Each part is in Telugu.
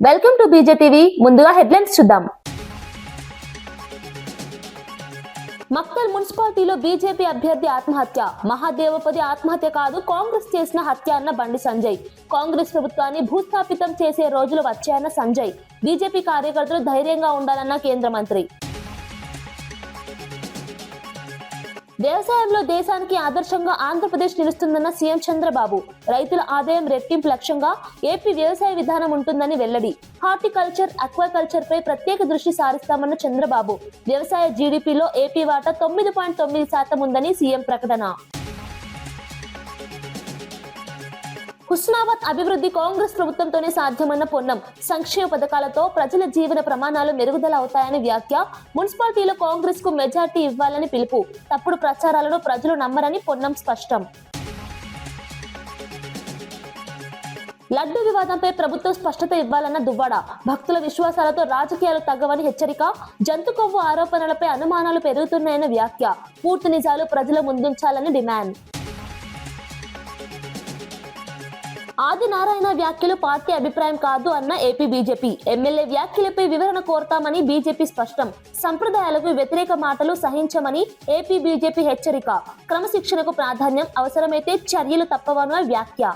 Welcome to బీజేటీవీ. ముందుగా హెడ్లైన్స్ చూద్దాం. మక్తల్ మున్సిపాలిటీలో బీజేపీ అభ్యర్థి ఆత్మహత్య. మహాదేవపది ఆత్మహత్య కాదు, కాంగ్రెస్ చేసిన హత్య అన్న బండి సంజయ్. కాంగ్రెస్ ప్రభుత్వాన్ని భూస్థాపితం చేసే రోజులు వచ్చాయన్న సంజయ్. బీజేపీ కార్యకర్తలు ధైర్యంగా ఉండాలన్న కేంద్ర మంత్రి. వ్యవసాయంలో దేశానికి ఆదర్శంగా ఆంధ్రప్రదేశ్ నిలుస్తుందన్న సీఎం చంద్రబాబు. రైతుల ఆదాయం రెట్టింపు లక్ష్యంగా ఏపీ వ్యవసాయ విధానం ఉంటుందని వెల్లడి. హార్టికల్చర్, అక్వాకల్చర్ పై ప్రత్యేక దృష్టి సారిస్తామన్న చంద్రబాబు. వ్యవసాయ జీడీపీలో ఏపీ వాటా 9.9% ఉందని సీఎం ప్రకటన. హుస్నాబాద్ అభివృద్ధి కాంగ్రెస్ ప్రభుత్వంతోనే సాధ్యమన్న పొన్నం. సంక్షేమ పథకాలతో ప్రజల జీవన ప్రమాణాలు మెరుగుదల అవుతాయని వ్యాఖ్య. మున్సిపాలిటీలో కాంగ్రెస్ కు మెజార్టీ ఇవ్వాలని పిలుపు. తప్పుడు ప్రచారాలను ప్రజలు నమ్మరని పొన్నం స్పష్టం. లడ్డు వివాదంపై ప్రభుత్వం స్పష్టత ఇవ్వాలన్న దువ్వాడ. భక్తుల విశ్వాసాలతో రాజకీయాలు తగ్గవని హెచ్చరిక. జంతు కొవ్వు ఆరోపణలపై అనుమానాలు పెరుగుతున్నాయన్న వ్యాఖ్య. పూర్తి నిజాలు ప్రజల ముందుంచాలని డిమాండ్. ఆదినారాయణ వ్యాఖ్యలు పార్టీ అభిప్రాయం కాదు అన్న ఏపీ బీజేపీ. ఎమ్మెల్యే వ్యాఖ్యలపై వివరణ కోరతామని బీజేపీ స్పష్టం. సంప్రదాయాలకు వ్యతిరేక మాటలు సహించమని ఏపీ బీజేపీ హెచ్చరిక. క్రమశిక్షణకు ప్రాధాన్యం, అవసరమైతే చర్యలు తప్పవన్న వ్యాఖ్య.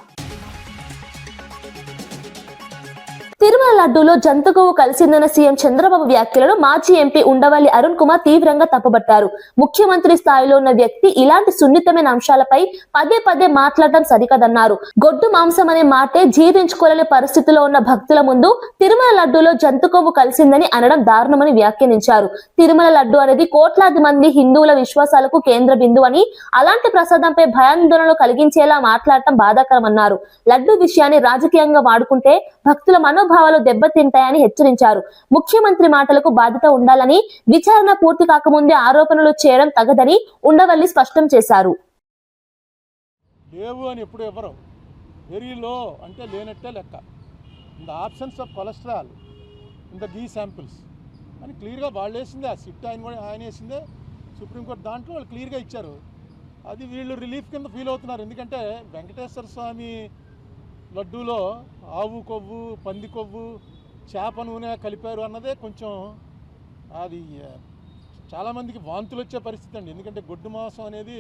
తిరుమల లడ్డూలో జంతుగోవు కలిసిందన్న సీఎం చంద్రబాబు వ్యాఖ్యలను మాజీ ఎంపీ ఉండవల్లి అరుణ్ కుమార్ తీవ్రంగా తప్పుబట్టారు. ముఖ్యమంత్రి స్థాయిలో ఉన్న వ్యక్తి ఇలాంటి సున్నితమైన అంశాలపై పదే పదే మాట్లాడడం సరికదన్నారు. గొడ్డు మాంసం అనే మాటే జీర్ణించుకోలేని పరిస్థితిలో ఉన్న భక్తుల ముందు తిరుమల లడ్డూలో జంతుగోవు కలిసిందని అనడం దారుణమని వ్యాఖ్యానించారు. తిరుమల లడ్డు అనేది కోట్లాది మంది హిందువుల విశ్వాసాలకు కేంద్ర బిందువు అని, అలాంటి ప్రసాదంపై భయాందోళనలు కలిగించేలా మాట్లాడటం బాధాకరమన్నారు. లడ్డు విషయాన్ని రాజకీయంగా వాడుకుంటే భక్తుల భావాలు దెబ్బతింటాయని హెచ్చరించారు. ముఖ్యమంత్రి మాటలకు బాధ్యత ఉండాలని, విచారణ పూర్తి కాకముందే ఆరోపణలు చేయడం తగదని ఉండవల్లి స్పష్టం చేశారు. లేవు అని ఎప్పుడు ఎవరు వెరీ లో అంటే లేనట్టే లెక్క. In the absence of cholesterol in the ghee samples అని క్లియర్గా వాళ్ళు వేసిందే. ఆ సిట్ ఆయన వేసిందే. సుప్రీంకోర్టు దాంట్లో వాళ్ళు క్లియర్గా ఇచ్చారు. అది వీళ్ళు రిలీఫ్ కింద ఫీల్ అవుతున్నారు. ఎందుకంటే వెంకటేశ్వర స్వామి లడ్డూలో ఆవు కొవ్వు, పంది కొవ్వు, చేప నూనె కలిపారు అన్నదే కొంచెం అది చాలామందికి వాంతులు వచ్చే పరిస్థితి అండి. ఎందుకంటే గొడ్డు మాంసం అనేది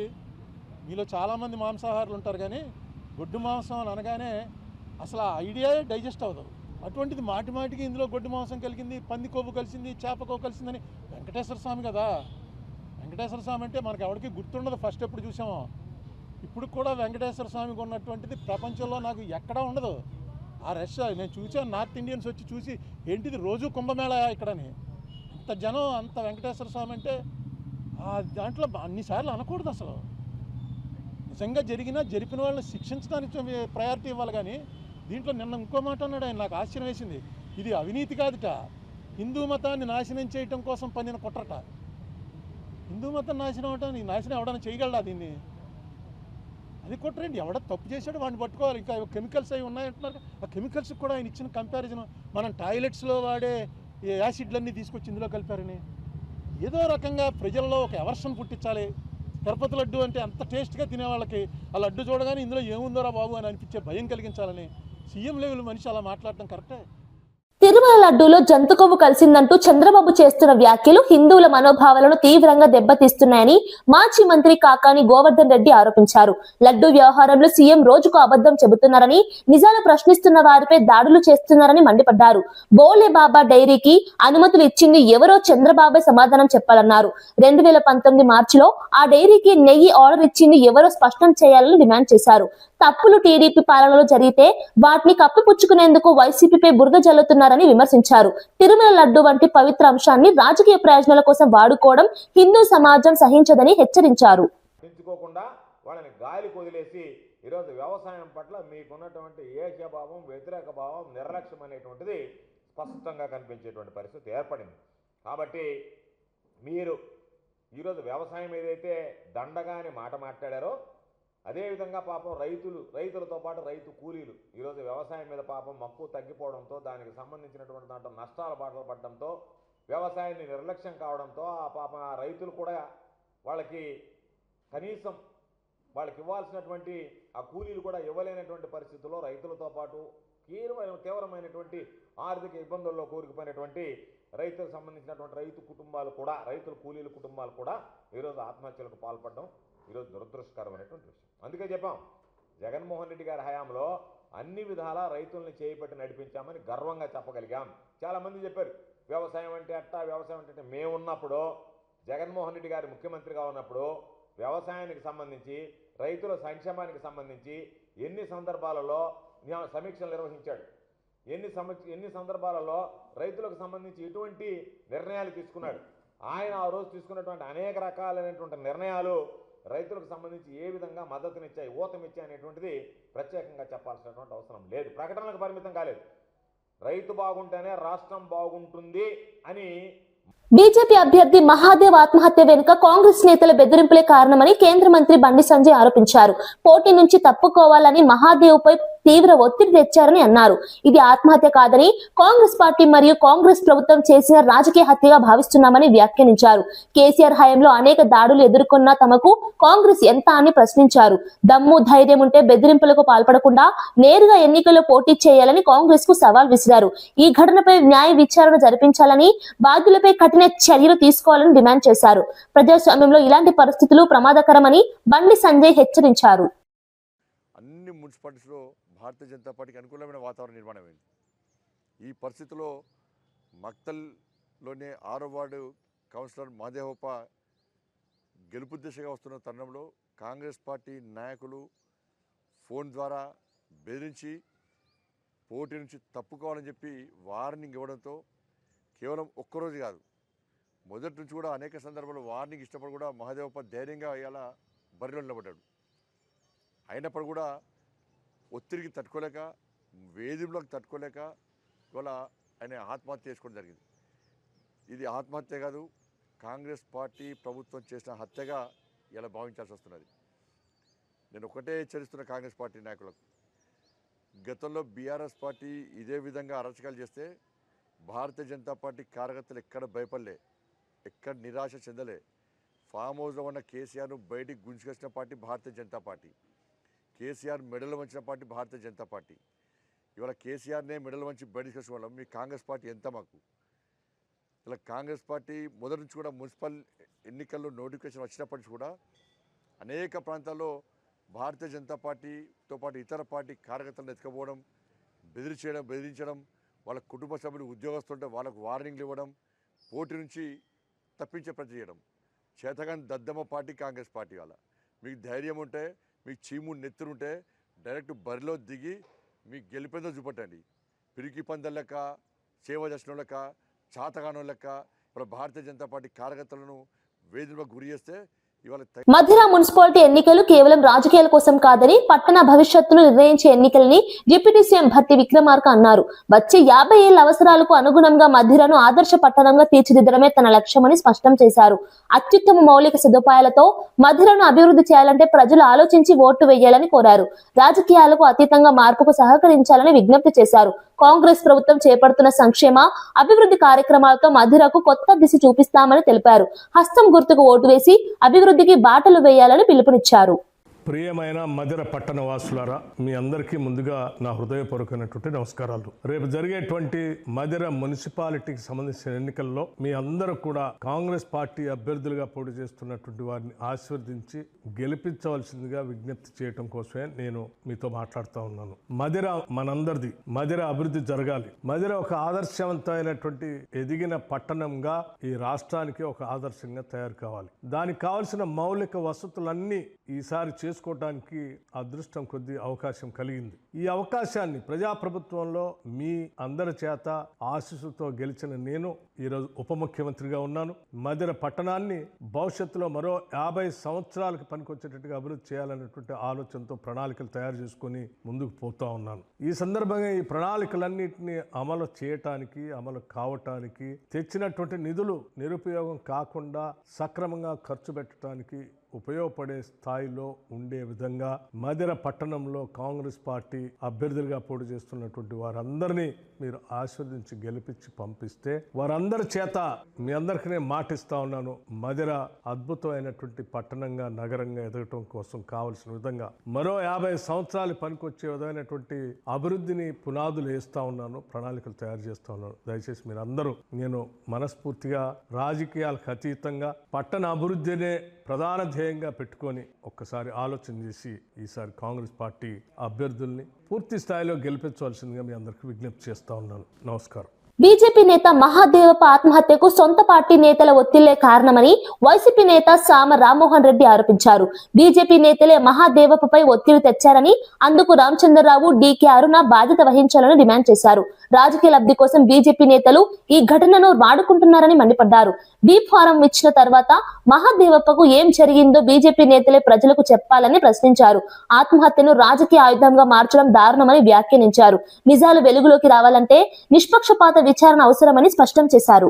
మీలో చాలామంది మాంసాహారులు ఉంటారు, కానీ గొడ్డు మాంసం అని అనగానే అసలు ఆ ఐడియా డైజెస్ట్ అవ్వదు. అటువంటిది మాటి మాటికి ఇందులో గొడ్డు మాంసం కలిగింది, పంది కొవ్వు కలిసింది, చేప కొవ్వు కలిసిందని. వెంకటేశ్వర స్వామి కదా, వెంకటేశ్వర స్వామి అంటే మనకు ఎవరికి గుర్తుండదు. ఫస్ట్ ఎప్పుడు చూసామో ఇప్పుడు కూడా వెంకటేశ్వర స్వామికి ఉన్నటువంటిది ప్రపంచంలో నాకు ఎక్కడా ఉండదు. ఆ రష్ నేను చూసాను. నార్త్ ఇండియన్స్ వచ్చి చూసి ఏంటిది రోజు కుంభమేళ ఇక్కడని. అంత జనం, అంత వెంకటేశ్వర స్వామి అంటే ఆ దాంట్లో అన్నిసార్లు అనకూడదు. అసలు నిజంగా జరిపిన వాళ్ళని శిక్షించడానికి ప్రయారిటీ ఇవ్వాలి. కానీ దీంట్లో నిన్న ఇంకో మాట అన్నాడు ఆయన, నాకు ఆశ్చర్యం వేసింది. ఇది అవినీతి కాదుట, హిందూ మతాన్ని నాశనం చేయటం కోసం పన్నిన కుట్రట. హిందూ మతం నాశనం అవటం, నాశనం ఎవడన్నా చేయగలడా దీన్ని? అది కొట్టరండి. ఎవడ తప్పు చేశాడు వాడిని పట్టుకోవాలి. ఇంకా కెమికల్స్ అవి ఉన్నాయంటున్నారు. ఆ కెమికల్స్ కూడా ఆయన ఇచ్చిన కంపారిజన్, మనం టాయిలెట్స్లో వాడే యాసిడ్లన్నీ తీసుకొచ్చి ఇందులో కలిపారని ఏదో రకంగా ప్రజల్లో ఒక ఎవర్షన్ పుట్టించాలి. తిరుపతి లడ్డు అంటే అంత టేస్ట్గా తినేవాళ్ళకి ఆ లడ్డు చూడగానే ఇందులో ఏముందోరా బాబు అని అనిపించే భయం కలిగించాలని సీఎం లెవెల్ మనిషి అలా మాట్లాడటం కరెక్టే. తిరుమల లడ్డూలో జంతు కొవ్వు కలిసిందంటూ చంద్రబాబు చేస్తున్న వ్యాఖ్యలు హిందువుల మనోభావాలను తీవ్రంగా దెబ్బతీస్తున్నాయని మాజీ మంత్రి కాకాని గోవర్ధన్ రెడ్డి ఆరోపించారు. లడ్డూ వ్యవహారంలో సీఎం రోజుకు అబద్ధం చెబుతున్నారని, నిజాలు ప్రశ్నిస్తున్న వారిపై దాడులు చేస్తున్నారని మండిపడ్డారు. బోలే బాబా డైరీకి అనుమతులు ఇచ్చింది ఎవరో చంద్రబాబే సమాధానం చెప్పాలన్నారు. 2019 మార్చిలో ఆ డైరీకి నెయ్యి ఆర్డర్ ఇచ్చింది ఎవరో స్పష్టం చేయాలని డిమాండ్ చేశారు. తప్పులు టీడీపీ పాలనలో జరిగితే వాటిని కప్పిపుచ్చుకునేందుకు వైసీపీపై బురద జల్లుతున్నారని విమర్శించారు. తిరుమల లడ్డు వంటి పవిత్ర అంశాన్ని రాజకీయ ప్రయోజనాల కోసం వాడుకోవడం హిందూ సమాజం సహించదని హెచ్చరించారు. వాళ్ళని గాలికి వదిలేసి ఈరోజు వ్యవసాయం పట్ల మీకున్నటువంటి ఏకభావం, వ్యతిరేక భావం, నిర్లక్ష్యం అనేటువంటిది స్పష్టంగా కనిపించేటువంటి పరిస్థితి ఏర్పడింది. కాబట్టి మీరు ఈరోజు వ్యవసాయం ఏదైతే దండగా అని మాట మాట్లాడారో, అదేవిధంగా పాపం రైతులతో పాటు రైతు కూలీలు ఈరోజు వ్యవసాయం మీద పాపం మక్కువ తగ్గిపోవడంతో, దానికి సంబంధించినటువంటి దాంట్లో నష్టాల బాటలు పడడంతో, వ్యవసాయాన్ని నిర్లక్ష్యం కావడంతో ఆ పాపం ఆ రైతులు కూడా వాళ్ళకి కనీసం వాళ్ళకి ఇవ్వాల్సినటువంటి ఆ కూలీలు కూడా ఇవ్వలేనటువంటి పరిస్థితుల్లో రైతులతో పాటు తీవ్రమైనటువంటి ఆర్థిక ఇబ్బందుల్లో కూరుకుపోయినటువంటి రైతులకు సంబంధించినటువంటి రైతుల కూలీల కుటుంబాలు కూడా ఈరోజు ఆత్మహత్యలకు పాల్పడడం ఈరోజు దురదృష్టకరమైనటువంటి విషయం. అందుకే చెప్పాం, జగన్మోహన్ రెడ్డి గారి హయాంలో అన్ని విధాలా రైతుల్ని చేయిపెట్టి నడిపించామని గర్వంగా చెప్పగలిగాం. చాలామంది చెప్పారు వ్యవసాయం అంటే అట్టా, వ్యవసాయం అంటే మేమున్నప్పుడు, జగన్మోహన్ రెడ్డి గారు ముఖ్యమంత్రిగా ఉన్నప్పుడు వ్యవసాయానికి సంబంధించి, రైతుల సంక్షేమానికి సంబంధించి ఎన్ని సందర్భాలలో సమీక్షలు నిర్వహించాడు, ఎన్ని సందర్భాలలో రైతులకు సంబంధించి ఎటువంటి నిర్ణయాలు తీసుకున్నాడు. ఆయన ఆ రోజు తీసుకున్నటువంటి అనేక రకాలైనటువంటి నిర్ణయాలు రైతులకు సంబంధించి ఏ విధంగా మద్దతునిచ్చాయి, ఊతమిచ్చాయి అనేటువంటిది ప్రత్యేకంగా చెప్పాల్సినటువంటి అవసరం లేదు. ప్రకటనలకు పరిమితం కాలేదు. రైతు బాగుంటేనే రాష్ట్రం బాగుంటుంది అని బీజేపీ అభ్యర్థి మహాదేవ్ ఆత్మహత్య వెనుక కాంగ్రెస్ నేతల బెదిరింపులే కారణమని కేంద్ర మంత్రి బండి సంజయ్ ఆరోపించారు. పోటీ నుంచి తప్పుకోవాలని మహాదేవ్ పై తీవ్ర ఒత్తిడి తెచ్చారని అన్నారు. ఇది ఆత్మహత్య కాదని కాంగ్రెస్ పార్టీ మరియు కాంగ్రెస్ ప్రభుత్వం చేసిన రాజకీయ హత్యగా భావిస్తున్నామని వ్యాఖ్యానించారు. కేసీఆర్ హయాంలో అనేక దాడులు ఎదుర్కొన్న తమకు కాంగ్రెస్ ఎంత అని ప్రశ్నించారు. దమ్ము ధైర్యం ఉంటే బెదిరింపులకు పాల్పడకుండా నేరుగా ఎన్నికల్లో పోటీ చేయాలని కాంగ్రెస్ కు సవాల్ విసిరారు. ఈ ఘటనపై న్యాయ విచారణ జరిపించాలని, బాధ్యులపై కఠిన చర్యలు తీసుకోవాలని డిమాండ్ చేశారు. ప్రజాస్వామ్యంలో ఇలాంటి పరిస్థితులు ప్రమాదకరమని బండి సంజయ్ హెచ్చరించారు. అన్ని మున్సిపాలిటీస్లో భారతీయ జనతా పార్టీకి అనుకూలమైన వాతావరణం నిర్మాణమైంది. ఈ పరిస్థితిలో మక్తల్లోనే 6వ వార్డు కౌన్సిలర్ మహాదేవప్ప గెలుపు దిశగా వస్తున్న తరుణంలో కాంగ్రెస్ పార్టీ నాయకులు ఫోన్ ద్వారా బెదిరించి పోటీ నుంచి తప్పుకోవాలని చెప్పి వార్నింగ్ ఇవ్వడంతో కేవలం ఒక్కరోజు కాదు, మొదటి నుంచి కూడా అనేక సందర్భాల్లో వార్నింగ్ ఇష్టపడి కూడా మహాదేవప్ప ధైర్యంగా ఇలా బరిలో నిలబడ్డాడు. అయినప్పుడు కూడా ఒత్తిడికి తట్టుకోలేక, వేధింపులకు తట్టుకోలేక ఇవాళ ఆయన ఆత్మహత్య చేసుకోవడం జరిగింది. ఇది ఆత్మహత్య కాదు, కాంగ్రెస్ పార్టీ ప్రభుత్వం చేసిన హత్యగా ఇలా భావించాల్సి వస్తున్నది. నేను ఒకటే హెచ్చరిస్తున్న కాంగ్రెస్ పార్టీ నాయకులకు, గతంలో బీఆర్ఎస్ పార్టీ ఇదే విధంగా అరాచకాలు చేస్తే భారతీయ జనతా పార్టీ కార్యకర్తలు ఎక్కడ భయపడలే, ఎక్కడ నిరాశ చెందలే. ఫామ్ హౌస్లో ఉన్న కేసీఆర్ను బయటికి గుంజుకొచ్చిన పార్టీ భారతీయ జనతా పార్టీ. కేసీఆర్ మెడలు వంచిన పార్టీ భారతీయ జనతా పార్టీ. ఇవాళ కేసీఆర్నే మెడలు వంచి బయటికి వచ్చిన వాళ్ళం. మీ కాంగ్రెస్ పార్టీ ఎంత మాకు? ఇలా కాంగ్రెస్ పార్టీ మొదటి నుంచి కూడా మున్సిపల్ ఎన్నికల్లో నోటిఫికేషన్ వచ్చినప్పటి నుంచి కూడా అనేక ప్రాంతాల్లో భారతీయ జనతా పార్టీతో పాటు ఇతర పార్టీ కార్యకర్తలను ఎత్తుకపోవడం, బెదిరించడం, వాళ్ళ కుటుంబ సభ్యులు ఉద్యోగస్తుంటే వాళ్ళకు వార్నింగ్లు ఇవ్వడం, పోటీ నుంచి తప్పించే ప్రతి చేయడం. చేతగాని దద్దమ్మ పార్టీ కాంగ్రెస్ పార్టీ. వాళ్ళ మీకు ధైర్యం ఉంటే, మీకు చీము నెత్తురుంటే డైరెక్ట్ బరిలో దిగి మీకు గెలిపేందో చూపట్టండి. పిరికి పందల లెక్క, సేవ చేసిన లెక్క, చాతగానో లెక్క ఇప్పుడు భారతీయ జనతా పార్టీ కార్యకర్తలను వేధింపులకు గురి చేస్తే మధిర మున్సిపాలిటీ ఎన్నికలు కేవలం రాజకీయాల కోసం కాదని, పట్టణ భవిష్యత్తును నిర్ణయించే ఎన్నికలని డిప్యూటీ సీఎం భట్టి విక్రమార్క అన్నారు. వచ్చే 50 ఏళ్ల అవసరాలకు అనుగుణంగా మధిరను ఆదర్శ పట్టణంగా తీర్చిదిద్దడమే తన లక్ష్యమని స్పష్టం చేశారు. అత్యుత్తమ మౌలిక సదుపాయాలతో మధిరను అభివృద్ధి చేయాలంటే ప్రజలు ఆలోచించి ఓటు వేయాలని కోరారు. రాజకీయాలకు అతీతంగా మార్పుకు సహకరించాలని విజ్ఞప్తి చేశారు. కాంగ్రెస్ ప్రభుత్వం చేపడుతున్న సంక్షేమ అభివృద్ధి కార్యక్రమాలతో మధిరకు కొత్త దిశ చూపిస్తామని తెలిపారు. హస్తం గుర్తుకు ఓటు వేసి అభివృద్ధికి బాటలు వేయాలని పిలుపునిచ్చారు. ప్రియమైన మధిర పట్టణ వాసులారా, మీ అందరికీ ముందుగా నా హృదయపూర్వకమైనటువంటి నమస్కారాలు. రేపు జరిగేటువంటి మధిర మున్సిపాలిటీకి సంబంధించిన ఎన్నికల్లో మీ అందరూ కూడా కాంగ్రెస్ పార్టీ అభ్యర్థులుగా పోటీ చేస్తున్నటువంటి వారిని ఆశీర్వదించి గెలిపించవలసిందిగా విజ్ఞప్తి చేయడం కోసమే నేను మీతో మాట్లాడుతూ ఉన్నాను. మధిర మనందరిది. మధిర అభివృద్ధి జరగాలి. మధిర ఒక ఆదర్శవంతమైనటువంటి ఎదిగిన పట్టణంగా ఈ రాష్ట్రానికి ఒక ఆదర్శంగా తయారు కావాలి. దానికి కావాల్సిన మౌలిక వసతులన్నీ ఈసారి చేసుకోవడానికి అదృష్టం కొద్ది అవకాశం కలిగింది. ఈ అవకాశాన్ని ప్రజాప్రభుత్వంలో మీ అందరి చేత ఆశీస్సుతో గెలిచిన నేను ఈరోజు ఉప ముఖ్యమంత్రిగా ఉన్నాను. మధిర పట్టణాన్ని భవిష్యత్తులో మరో 50 సంవత్సరాలకు పనికొచ్చేటట్టుగా అభివృద్ధి చేయాలనేటువంటి ఆలోచనతో ప్రణాళికలు తయారు చేసుకుని ముందుకు పోతా ఉన్నాను. ఈ సందర్భంగా ఈ ప్రణాళికలన్నింటినీ అమలు చేయటానికి, అమలు కావటానికి తెచ్చినటువంటి నిధులు నిరుపయోగం కాకుండా సక్రమంగా ఖర్చు పెట్టడానికి ఉపయోగపడే స్థాయిలో ఉండే విధంగా మధిర పట్టణంలో కాంగ్రెస్ పార్టీ అభ్యర్థులుగా పోటీ చేస్తున్నటువంటి వారందరినీ మీరు ఆశీర్వదించి గెలిపించి పంపిస్తే వారందరి చేత మీ అందరికీ నేను మాటిస్తా ఉన్నాను, మధిర అద్భుతమైనటువంటి పట్టణంగా నగరంగా ఎదగటం కోసం కావలసిన విధంగా మరో 50 సంవత్సరాలు పనికొచ్చే విధమైనటువంటి అభివృద్ధిని పునాదులు వేస్తా ఉన్నాను, ప్రణాళికలు తయారు చేస్తా ఉన్నాను. దయచేసి మీరు అందరూ, నేను మనస్ఫూర్తిగా రాజకీయాలకు అతీతంగా పట్టణ అభివృద్ధినే ప్రధాన ధ్యేయంగా పెట్టుకొని ఒక్కసారి ఆలోచన చేసి ఈసారి కాంగ్రెస్ పార్టీ అభ్యర్థుల్ని పూర్తి స్థాయిలో గెలిపించవలసిందిగా మీ అందరికీ విజ్ఞప్తి చేస్తా ఉన్నాను. నమస్కారం. బీజేపీ నేత మహాదేవప్ప ఆత్మహత్యకు సొంత పార్టీ నేతల ఒత్తిళ్లే కారణమని వైసీపీ నేత సామ రామ్మోహన్ రెడ్డి ఆరోపించారు. బీజేపీ నేతలే మహాదేవప్పపై ఒత్తిడి తెచ్చారని, అందుకు రామచంద్రరావు, డీకే అరుణ బాధ్యత వహించాలని డిమాండ్ చేశారు. రాజకీయ లబ్ధి కోసం బీజేపీ నేతలు ఈ ఘటనను వాడుకుంటున్నారని మండిపడ్డారు. బీప్ ఫారం ఇచ్చిన తర్వాత మహాదేవప్పకు ఏం జరిగిందో బీజేపీ నేతలే ప్రజలకు చెప్పాలని ప్రశ్నించారు. ఆత్మహత్యను రాజకీయ ఆయుధంగా మార్చడం దారుణమని వ్యాఖ్యానించారు. నిజాలు వెలుగులోకి రావాలంటే నిష్పక్షపాత విచారణ అవసరమని స్పష్టం చేశారు.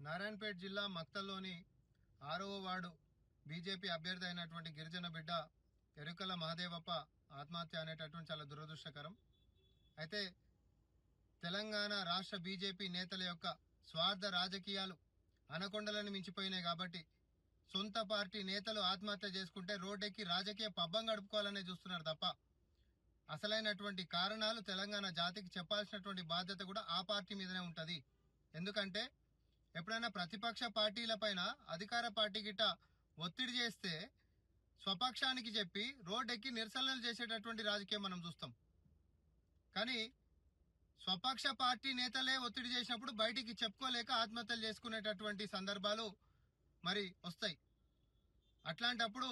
నారాయణపేట జిల్లా మక్తల్లోని 6వ వార్డు బీజేపీ అభ్యర్థి అయినటువంటి గిరిజన బిడ్డ ఎరుకల మహాదేవప్ప ఆత్మహత్య అనేటటువంటి చాలా దురదృష్టకరం. అయితే తెలంగాణ రాష్ట్ర బీజేపీ నేతల యొక్క స్వార్థ రాజకీయాలు అనకొండలను మించిపోయినాయి కాబట్టి సొంత పార్టీ నేతలు ఆత్మహత్య చేసుకుంటే రోడ్డెక్కి రాజకీయ పబ్బం గడుపుకోవాలనే చూస్తున్నారు తప్ప అసలైనటువంటి కారణాలు తెలంగాణ జాతికి చెప్పాల్సినటువంటి బాధ్యత కూడా ఆ పార్టీ మీదనే ఉంటుంది. ఎందుకంటే ఎప్పుడైనా ప్రతిపక్ష పార్టీల పైన అధికార పార్టీ గిట్ట ఒత్తిడి చేస్తే స్వపక్షానికి చెప్పి రోడ్డెక్కి నిరసనలు చేసేటటువంటి రాజకీయం మనం చూస్తాం. కానీ స్వపక్ష పార్టీ నేతలే ఒత్తిడి చేసినప్పుడు బయటికి చెప్పుకోలేక ఆత్మహత్యలు చేసుకునేటటువంటి సందర్భాలు మరి వస్తాయి. అట్లాంటప్పుడు